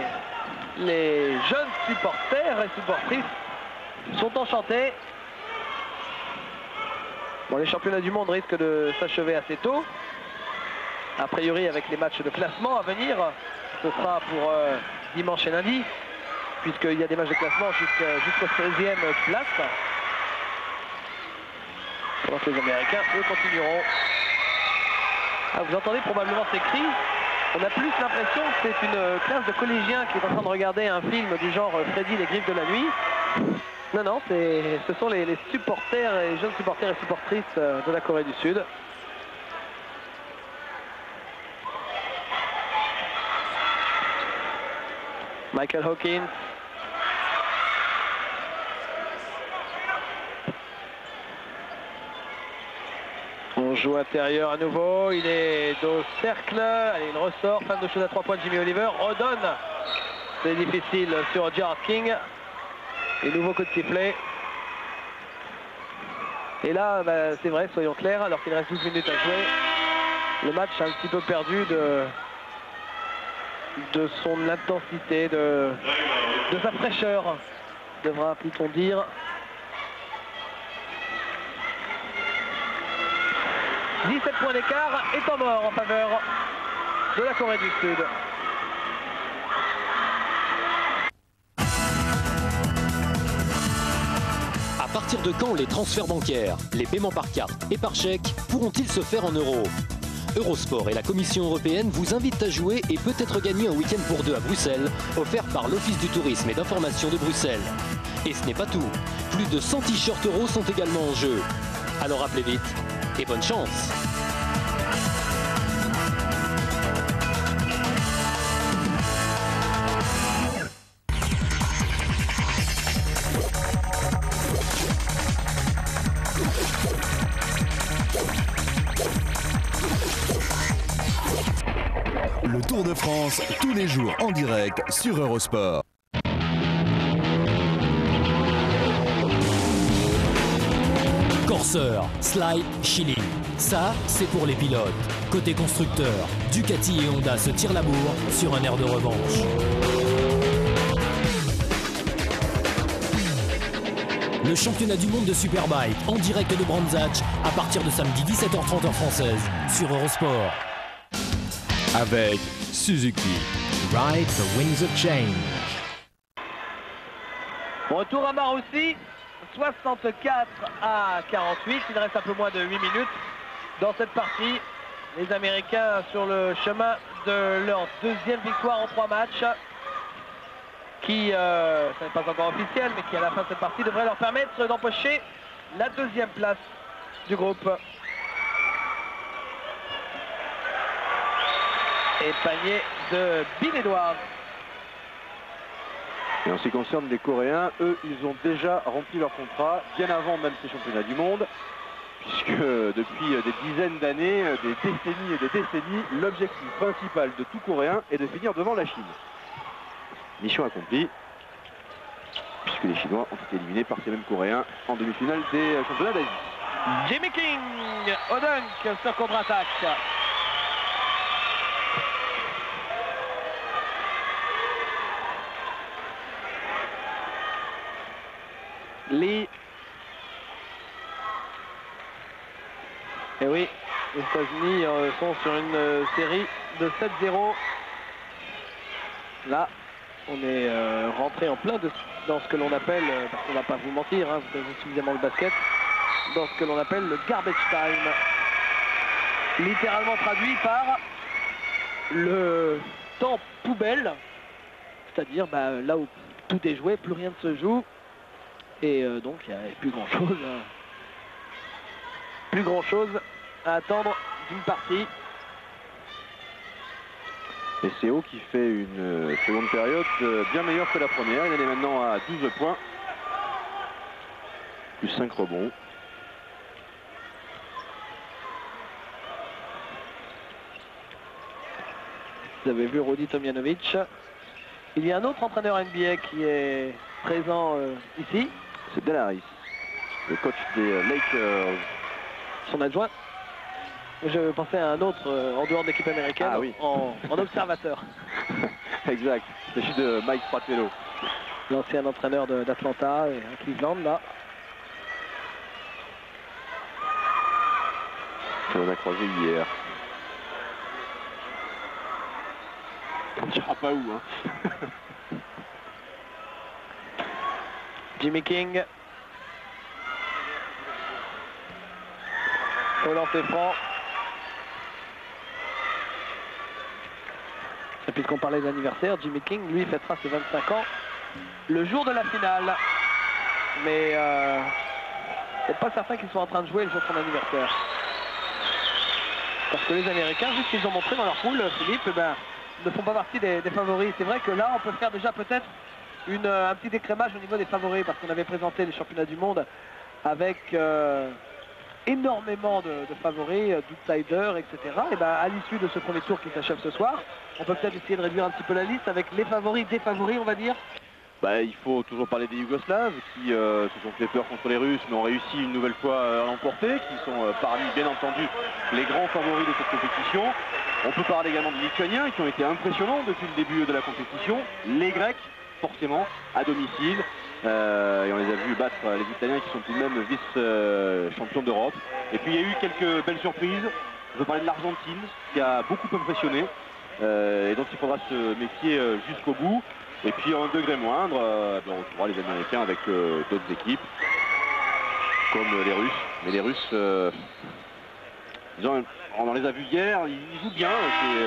les jeunes supporters et supportrices sont enchantés. Bon, les championnats du monde risquent de s'achever assez tôt. A priori, avec les matchs de classement à venir, ce sera pour dimanche et lundi, puisqu'il y a des matchs de classement jusqu'au 16e place. Pendant que les Américains, eux, continueront. Ah, vous entendez probablement ces cris. On a plus l'impression que c'est une classe de collégiens qui est en train de regarder un film du genre Freddy, les griffes de la nuit. Non, non, ce sont les supporters, les jeunes supporters et supportrices de la Corée du Sud. Michael Hawkins. On joue intérieur à nouveau, il est au cercle, allez, il ressort, fin de shoot à 3 points de Jimmy Oliver, redonne, c'est difficile sur Gerard King. Et nouveau coup de sifflet. Et là, bah, c'est vrai, soyons clairs, alors qu'il reste 12 minutes à jouer, le match a un petit peu perdu de son intensité, de sa fraîcheur, devra-t-on dire. « 17 points d'écart et temps mort en faveur de la Corée du Sud. » À partir de quand les transferts bancaires, les paiements par carte et par chèque pourront-ils se faire en euros? Eurosport et la Commission européenne vous invitent à jouer et peut-être gagner un week-end pour 2 à Bruxelles, offert par l'Office du tourisme et d'information de Bruxelles. Et ce n'est pas tout. Plus de 100 t-shirts euros sont également en jeu. Alors appelez vite et bonne chance. Le Tour de France, tous les jours en direct sur Eurosport. Corsair, Slide, Schilling. Ça, c'est pour les pilotes. Côté constructeur, Ducati et Honda se tirent la bourre sur un air de revanche. Le championnat du monde de Superbike en direct de Brands Hatch à partir de samedi 17h30 heure française sur Eurosport. Avec Suzuki. Ride the winds of change. Retour à Marussi, 64 à 48. Il reste un peu moins de 8 minutes dans cette partie. Les Américains sur le chemin de leur deuxième victoire en 3 matchs. Qui, ça n'est pas encore officiel, mais qui à la fin de cette partie devrait leur permettre d'empocher la deuxième place du groupe. Et panier de Bill Edwards. Et en ce qui concerne les Coréens, eux, ils ont déjà rempli leur contrat bien avant même ces championnats du monde, puisque depuis des dizaines d'années, des décennies et des décennies, l'objectif principal de tout Coréen est de finir devant la Chine. Mission accomplie, puisque les Chinois ont été éliminés par ces mêmes Coréens en demi-finale des championnats d'Asie. Jimmy King au dunk sur contre-attaque. Lee. Et oui, les États-Unis sont sur une série de 7-0. Là, on est rentré en plein dans ce que l'on appelle, parce qu'on ne va pas vous mentir, hein, vous connaissez suffisamment le basket, dans ce que l'on appelle le garbage time. Littéralement traduit par le temps poubelle, c'est-à-dire là où tout est joué, plus rien ne se joue. Et donc il n'y a plus grand chose à attendre d'une partie. Et CO qui fait une seconde période bien meilleure que la première. Il est maintenant à 12 points. Plus 5 rebonds. Vous avez vu Rudy Tomjanovic. Il y a un autre entraîneur NBA qui est présent ici. C'est Del Harris, le coach des Lakers. Son adjoint. Je pensais à un autre en dehors de l'équipe américaine, oui. en observateur. Exact, c'est celui de Mike Fratello. L'ancien entraîneur d'Atlanta et à Cleveland là. On a croisé hier. On ne dira pas où, hein. Jimmy King. Au lancer franc. Et puisqu'on parlait d'anniversaire, Jimmy King, lui, fêtera ses 25 ans le jour de la finale. Mais c'est pas certain qu'ils soient en train de jouer le jour de son anniversaire. Parce que les Américains, juste qu'ils ont montré dans leur poule, Philippe, ne font pas partie des favoris. C'est vrai que là, on peut faire déjà peut-être un petit décrémage au niveau des favoris, parce qu'on avait présenté les championnats du monde avec énormément de favoris, d'outsiders, etc. Et à l'issue de ce premier tour qui s'achève ce soir, on peut peut-être essayer de réduire un petit peu la liste avec les favoris, des favoris, on va dire. Il faut toujours parler des Yougoslaves qui se sont fait peur contre les Russes, mais ont réussi une nouvelle fois à l'emporter, qui sont parmi, bien entendu, les grands favoris de cette compétition. On peut parler également des Lituaniens qui ont été impressionnants depuis le début de la compétition. Les Grecs, forcément, à domicile. Et on les a vus battre les Italiens qui sont tout de même vice-champions d'Europe. Et puis il y a eu quelques belles surprises. Je veux parler de l'Argentine qui a beaucoup impressionné et dont il faudra se méfier jusqu'au bout. Et puis en degré moindre, on retrouvera les Américains avec d'autres équipes comme les Russes. Mais les Russes, on les a vus hier, ils jouent bien,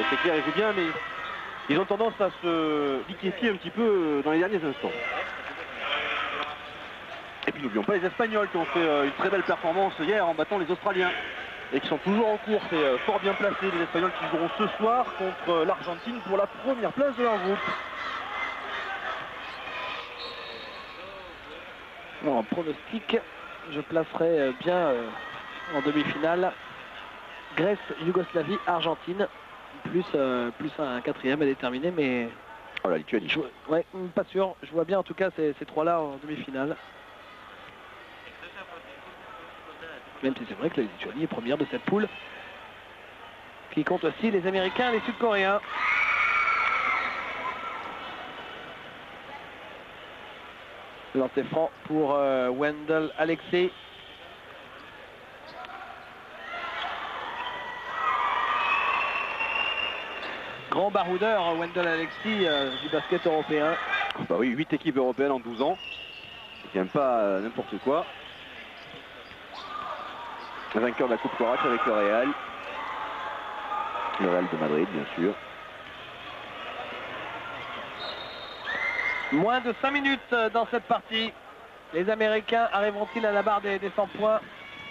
c'est clair, ils jouent bien, mais ils ont tendance à se liquéfier un petit peu dans les derniers instants. n'oublions pas les Espagnols qui ont fait une très belle performance hier en battant les Australiens et qui sont toujours en course et fort bien placés. Les Espagnols qui joueront ce soir contre l'Argentine pour la première place de leur groupe. Bon, en pronostic, je placerai bien en demi-finale Grèce, Yougoslavie, Argentine, plus un quatrième à déterminer, mais... Oh la Lituanie. Ouais, pas sûr. Je vois bien en tout cas ces trois-là en demi-finale. Même si c'est vrai que la Lituanie est première de cette poule, qui compte aussi les Américains et les Sud-Coréens. Lancer franc pour Wendell Alexis. Grand baroudeur Wendell Alexis du basket européen. Bah oui, 8 équipes européennes en 12 ans. C'est quand même pas n'importe quoi. Vainqueur de la Coupe Corac avec le Real. Le Real de Madrid, bien sûr. Moins de 5 minutes dans cette partie. Les Américains arriveront-ils à la barre des 100 points?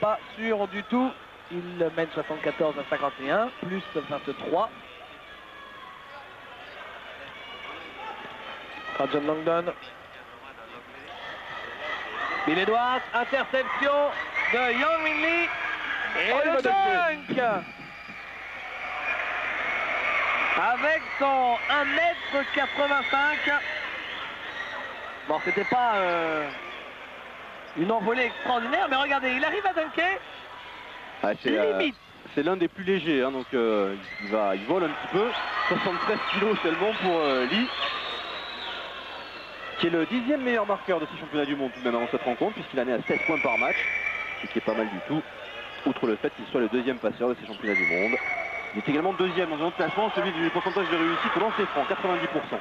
Pas sûr du tout. Ils mènent 74 à 51, plus 23. John Langdon. Bill Edwards, interception de Yang Min Lee. Et le dunk avec son 1m85. Bon, c'était pas une envolée extraordinaire, mais regardez, il arrive à dunker. Ah, c'est l'un des plus légers, hein, donc il vole un petit peu. 73 kilos seulement pour Lee, qui est le 10e meilleur marqueur de ce championnat du monde tout de même avant cette rencontre, puisqu'il en est à 7 points par match, ce qui est pas mal du tout, outre le fait qu'il soit le 2e passeur de ces championnats du monde. Il est également 2e dans un autre classement, celui du pourcentage de réussite au lancer franc, 90%.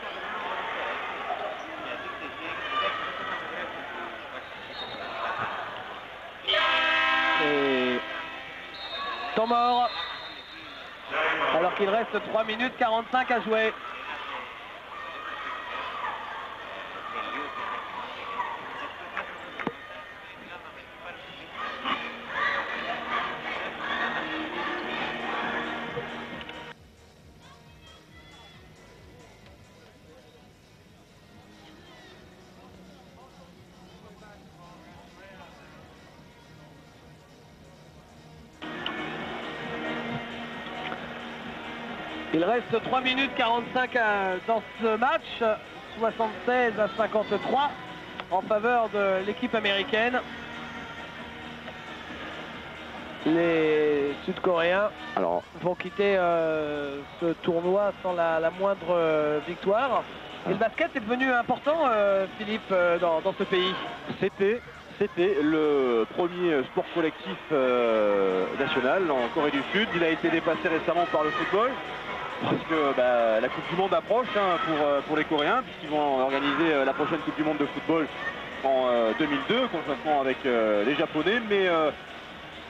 Et temps mort, alors qu'il reste 3 minutes 45 à jouer. Il reste 3 minutes 45 dans ce match, 76 à 53 en faveur de l'équipe américaine. Les Sud-Coréens vont quitter ce tournoi sans la moindre victoire. Et le basket est devenu important, Philippe, dans ce pays. C'était le premier sport collectif national en Corée du Sud. Il a été dépassé récemment par le football. Parce que la Coupe du Monde approche pour les Coréens, puisqu'ils vont organiser la prochaine Coupe du Monde de football en 2002, conjointement avec les Japonais. Mais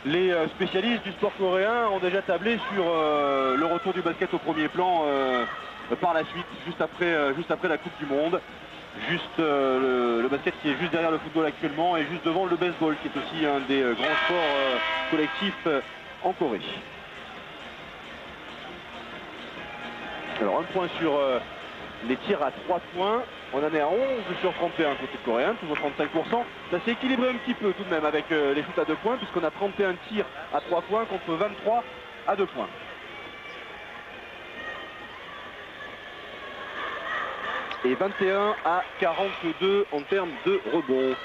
les spécialistes du sport coréen ont déjà tablé sur le retour du basket au premier plan par la suite, juste après la Coupe du Monde. Juste le basket qui est juste derrière le football actuellement et juste devant le baseball, qui est aussi un des grands sports collectifs en Corée. Alors un point sur les tirs à 3 points, on en est à 11 sur 31 côté coréen, toujours 35%. Ça s'est équilibré un petit peu tout de même avec les shoots à 2 points, puisqu'on a 31 tirs à 3 points contre 23 à 2 points. Et 21 à 42 en termes de rebond.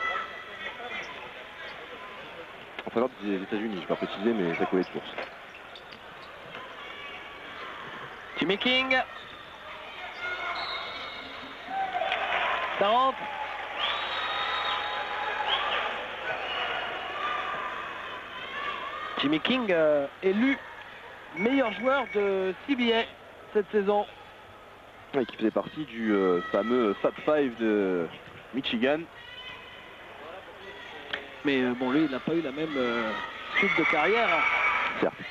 En faveur des États-Unis, je ne vais pas préciser, mais ça collait de source. Jimmy King. Ça rentre. Jimmy King élu meilleur joueur de CBA cette saison. Ouais, qui faisait partie du fameux Fab Five de Michigan. Mais bon, lui, il n'a pas eu la même suite de carrière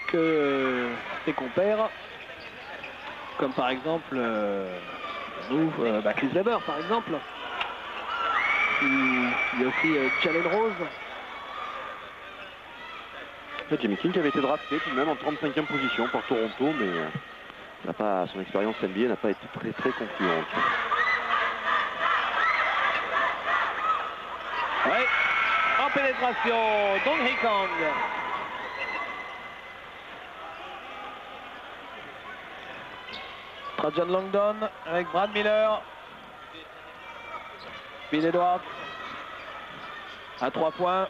que ses compères. Comme par exemple Chris Webber par exemple. Il y a aussi Jalen Rose. Jimmy King qui avait été drafté tout de même en 35e position par Toronto, mais son expérience NBA n'a pas été très concluante. Oui, en pénétration, Dong Hee Kang. Trajan Langdon avec Brad Miller. Bill Edwards à 3 points.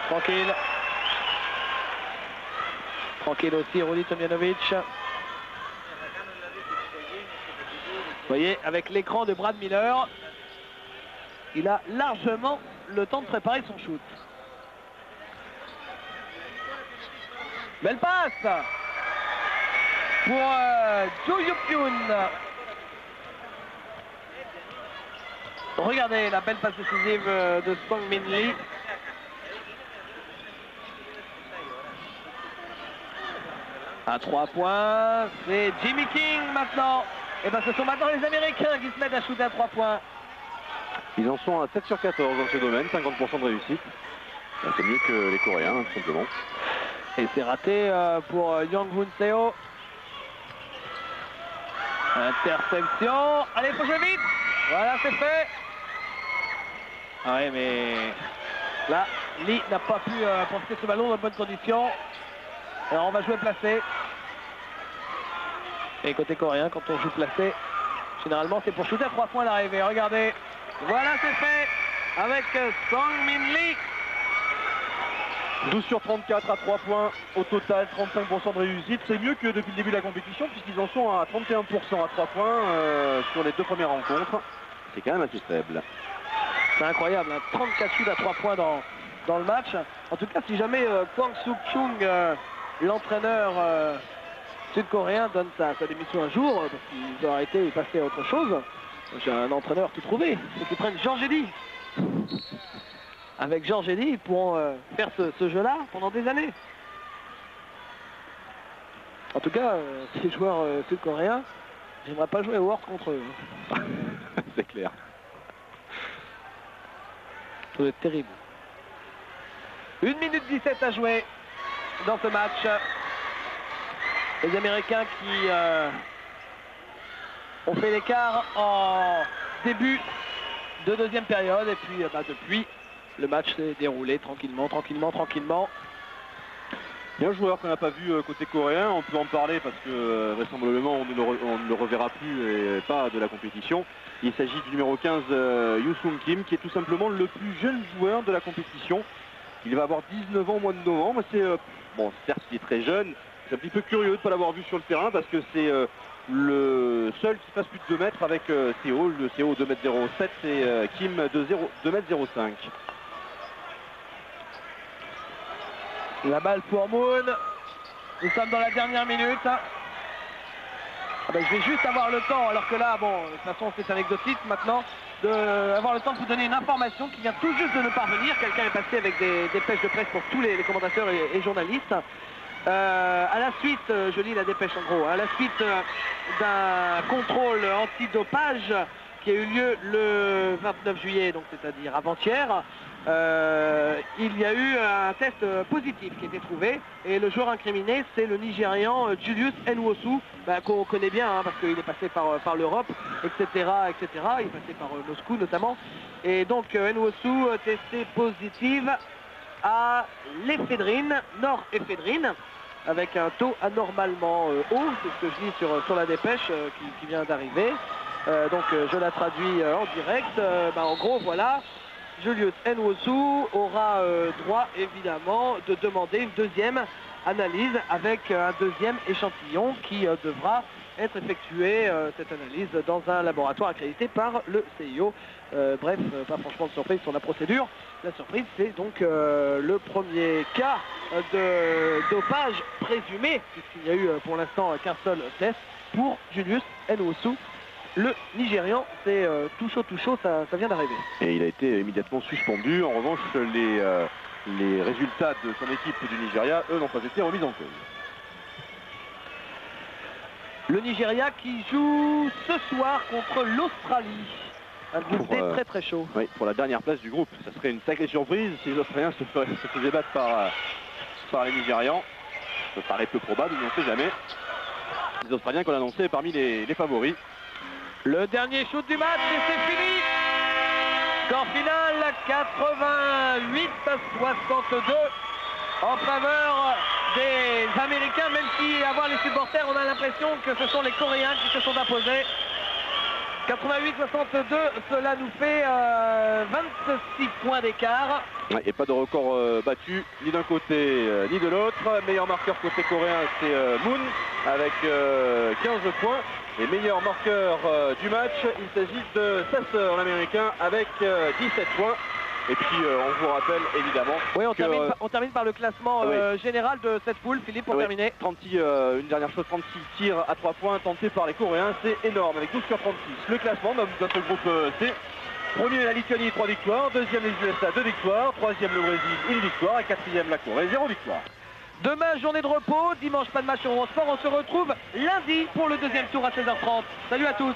Tranquille. Tranquille aussi, Rudy Tomjanovic. Vous voyez, avec l'écran de Brad Miller, il a largement le temps de préparer son shoot. Belle passe pour Jo Hyuk-yoon. Regardez la belle passe décisive de Song-min Lee. À 3 points, c'est Jimmy King maintenant. Et bien ce sont maintenant les Américains qui se mettent à shooter à 3 points. Ils en sont à 7 sur 14 dans ce domaine, 50% de réussite. C'est mieux que les Coréens, tout simplement. Et c'est raté pour Young Hoon Seo. Interception. Allez, faut jouer vite. Voilà, c'est fait. Ah oui, mais là, Lee n'a pas pu profiter de ce ballon dans de bonnes conditions. Alors on va jouer placé. Et côté coréen, quand on joue placé, généralement c'est pour shooter à 3 points à l'arrivée. Regardez. Voilà, c'est fait. Avec Song-min Lee. 12 sur 34 à 3 points au total, 35% de réussite. C'est mieux que depuis le début de la compétition puisqu'ils en sont à 31% à 3 points sur les 2 premières rencontres. C'est quand même assez faible. C'est incroyable, hein. 34 shoots à 3 points dans le match. En tout cas, si jamais Kwang Suk-chung, l'entraîneur sud-coréen, donne sa démission un jour, parce qu'il doit arrêter et passer à autre chose, j'ai un entraîneur tout trouvé. C'est qu'ils prennent Georges Eddy. Avec Georges Eddy, ils pourront faire ce jeu-là pendant des années. En tout cas, ces joueurs sud-coréens, j'aimerais pas jouer au World contre eux. C'est clair. Ça doit être terrible. 1 minute 17 à jouer dans ce match. Les Américains qui ont fait l'écart en début de deuxième période. Et puis depuis, le match s'est déroulé tranquillement. Il y a un joueur qu'on n'a pas vu côté coréen, on peut en parler parce que vraisemblablement on ne le reverra plus et pas de la compétition. Il s'agit du numéro 15 Yoo-Sung Kim qui est tout simplement le plus jeune joueur de la compétition. Il va avoir 19 ans au mois de novembre. C'est bon, certes il est très jeune, c'est un petit peu curieux de ne pas l'avoir vu sur le terrain parce que c'est le seul qui fasse plus de 2 mètres avec Seo. Le Seo 2m07 et Kim 2m05. La balle pour Moon. Nous sommes dans la dernière minute. Je vais juste avoir le temps, alors que là, bon, de toute façon c'est anecdotique maintenant, d'avoir le temps de vous donner une information qui vient tout juste de nous parvenir. Quelqu'un est passé avec des dépêches de presse pour tous les commentateurs et journalistes. À la suite, je lis la dépêche en gros, à la suite d'un contrôle antidopage qui a eu lieu le 29 juillet, donc c'est-à-dire avant-hier, il y a eu un test positif qui a été trouvé et le joueur incriminé c'est le Nigérian Julius Nwosu, qu'on connaît bien parce qu'il est passé par l'Europe, etc. Il est passé par Moscou notamment, et donc Nwosu testé positive à l'éphédrine, noréphédrine, avec un taux anormalement haut, c'est ce que je lis sur la dépêche qui vient d'arriver. Donc je la traduis en direct. En gros voilà, Julius Nwosu aura droit évidemment de demander une deuxième analyse avec un deuxième échantillon qui devra être effectué, cette analyse, dans un laboratoire accrédité par le CIO. Bref, pas franchement de surprise sur la procédure. La surprise, c'est donc le premier cas de dopage présumé, puisqu'il n'y a eu pour l'instant qu'un seul test pour Julius Nwosu. Le Nigérian, c'est tout chaud, ça vient d'arriver. Et il a été immédiatement suspendu. En revanche, les résultats de son équipe du Nigeria, eux, n'ont pas été remis en cause. Le Nigeria qui joue ce soir contre l'Australie. Un groupe D très très chaud. Oui, pour la dernière place du groupe. Ça serait une sacrée surprise si les Australiens se faisaient battre par les Nigérians. Ça paraît peu probable, mais on ne sait jamais. Les Australiens qu'on a annoncé parmi les favoris. Le dernier shoot du match et c'est fini. Score final 88-62 en faveur des Américains, même si à voir les supporters, on a l'impression que ce sont les Coréens qui se sont imposés. 88-62, cela nous fait 26 points d'écart. Ouais, et pas de record battu ni d'un côté ni de l'autre. Meilleur marqueur côté coréen, c'est Moon avec 15 points. Et meilleur marqueur du match, il s'agit de Sasser, l'américain, avec 17 points. Et puis on vous rappelle évidemment oui, on termine par le classement général de cette poule, Philippe, pour terminer. 36, une dernière chose, 36 tirs à 3 points tentés par les Coréens, c'est énorme, avec 12 sur 36. Le classement de notre groupe C. Premier la Lituanie, 3 victoires. Deuxième les USA, 2 victoires. Troisième le Brésil, 1 victoire. Et quatrième la Corée, 0 victoire. Demain, journée de repos. Dimanche, pas de match sur Eurosport. On se retrouve lundi pour le deuxième tour à 16h30. Salut à tous.